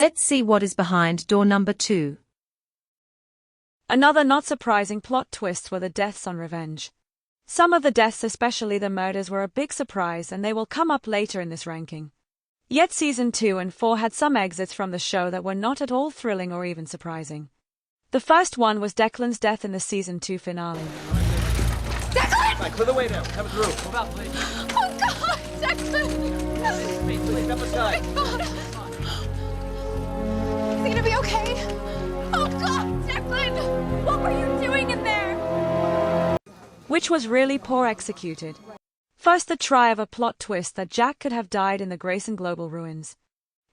Let's see what is behind door number 2. Another not surprising plot twist were the deaths on Revenge. Some of the deaths, especially the murders, were a big surprise, and they will come up later in this ranking. Yet season 2 and 4 had some exits from the show that were not at all thrilling or even surprising. The first one was Declan's death in the season 2 finale. Declan! Right, clear the way now. Coming through. Move out, please. Oh God, Declan! Please, step aside. Oh my God! Is he gonna be okay? Oh God, Declan! What were you doing in there? Which was really poor executed. First, the try of a plot twist that Jack could have died in the Grayson Global ruins.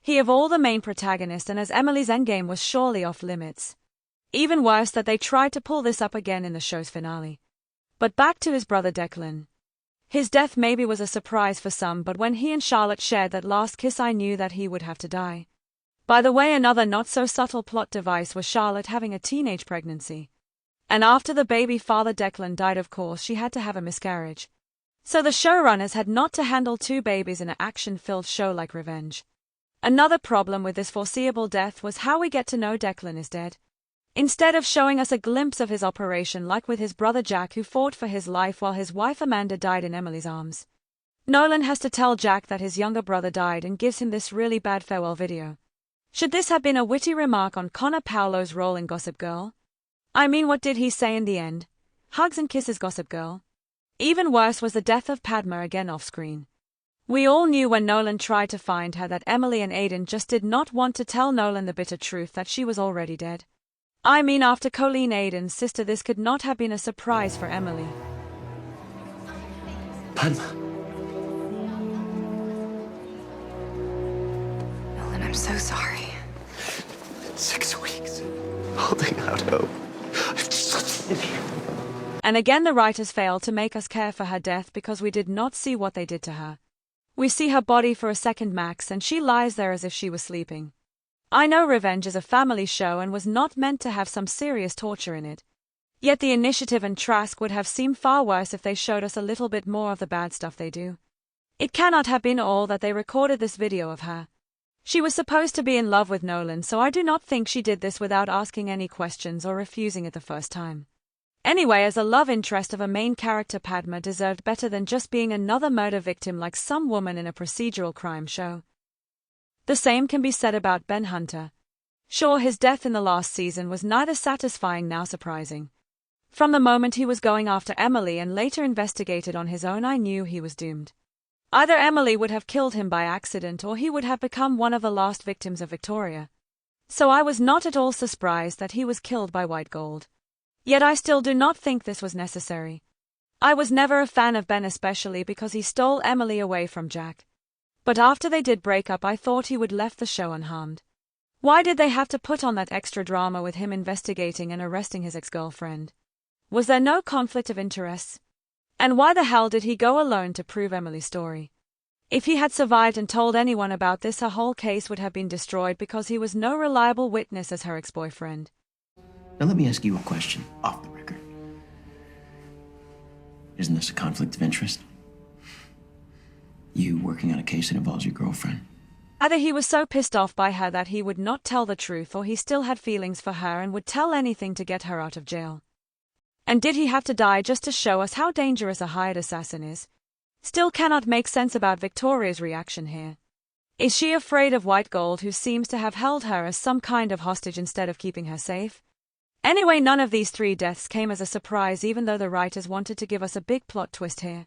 He of all the main protagonists, and as Emily's endgame was surely off limits. Even worse that they tried to pull this up again in the show's finale. But back to his brother Declan. His death maybe was a surprise for some, but when he and Charlotte shared that last kiss I knew that he would have to die. By the way, another not-so-subtle plot device was Charlotte having a teenage pregnancy. And after the baby father Declan died, of course she had to have a miscarriage. So the showrunners had not to handle 2 babies in an action-filled show like Revenge. Another problem with this foreseeable death was how we get to know Declan is dead. Instead of showing us a glimpse of his operation like with his brother Jack, who fought for his life while his wife Amanda died in Emily's arms, Nolan has to tell Jack that his younger brother died and gives him this really bad farewell video. Should this have been a witty remark on Connor Paolo's role in Gossip Girl? I mean, what did he say in the end? Hugs and kisses, Gossip Girl. Even worse was the death of Padma again off-screen. We all knew when Nolan tried to find her that Emily and Aiden just did not want to tell Nolan the bitter truth that she was already dead. I mean, after Colleen, Aiden's sister, this could not have been a surprise for Emily. Padma. Nolan, I'm so sorry. 6 weeks. Holding out hope. I've just been here. And again the writers failed to make us care for her death because we did not see what they did to her. We see her body for a second max and she lies there as if she was sleeping. I know Revenge is a family show and was not meant to have some serious torture in it. Yet the initiative and Trask would have seemed far worse if they showed us a little bit more of the bad stuff they do. It cannot have been all that they recorded this video of her. She was supposed to be in love with Nolan, so I do not think she did this without asking any questions or refusing it the first time. Anyway, as a love interest of a main character, Padma deserved better than just being another murder victim like some woman in a procedural crime show. The same can be said about Ben Hunter. Sure, his death in the last season was neither satisfying nor surprising. From the moment he was going after Emily and later investigated on his own, I knew he was doomed. Either Emily would have killed him by accident or he would have become one of the last victims of Victoria. So I was not at all surprised that he was killed by White Gold. Yet I still do not think this was necessary. I was never a fan of Ben, especially because he stole Emily away from Jack. But after they did break up, I thought he would left the show unharmed. Why did they have to put on that extra drama with him investigating and arresting his ex-girlfriend? Was there no conflict of interests? And why the hell did he go alone to prove Emily's story? If he had survived and told anyone about this, her whole case would have been destroyed because he was no reliable witness as her ex-boyfriend. Now let me ask you a question, off the record. Isn't this a conflict of interest? You working on a case that involves your girlfriend? Either he was so pissed off by her that he would not tell the truth, or he still had feelings for her and would tell anything to get her out of jail. And did he have to die just to show us how dangerous a hired assassin is? Still cannot make sense about Victoria's reaction here. Is she afraid of White Gold, who seems to have held her as some kind of hostage instead of keeping her safe? Anyway, none of these 3 deaths came as a surprise, even though the writers wanted to give us a big plot twist here.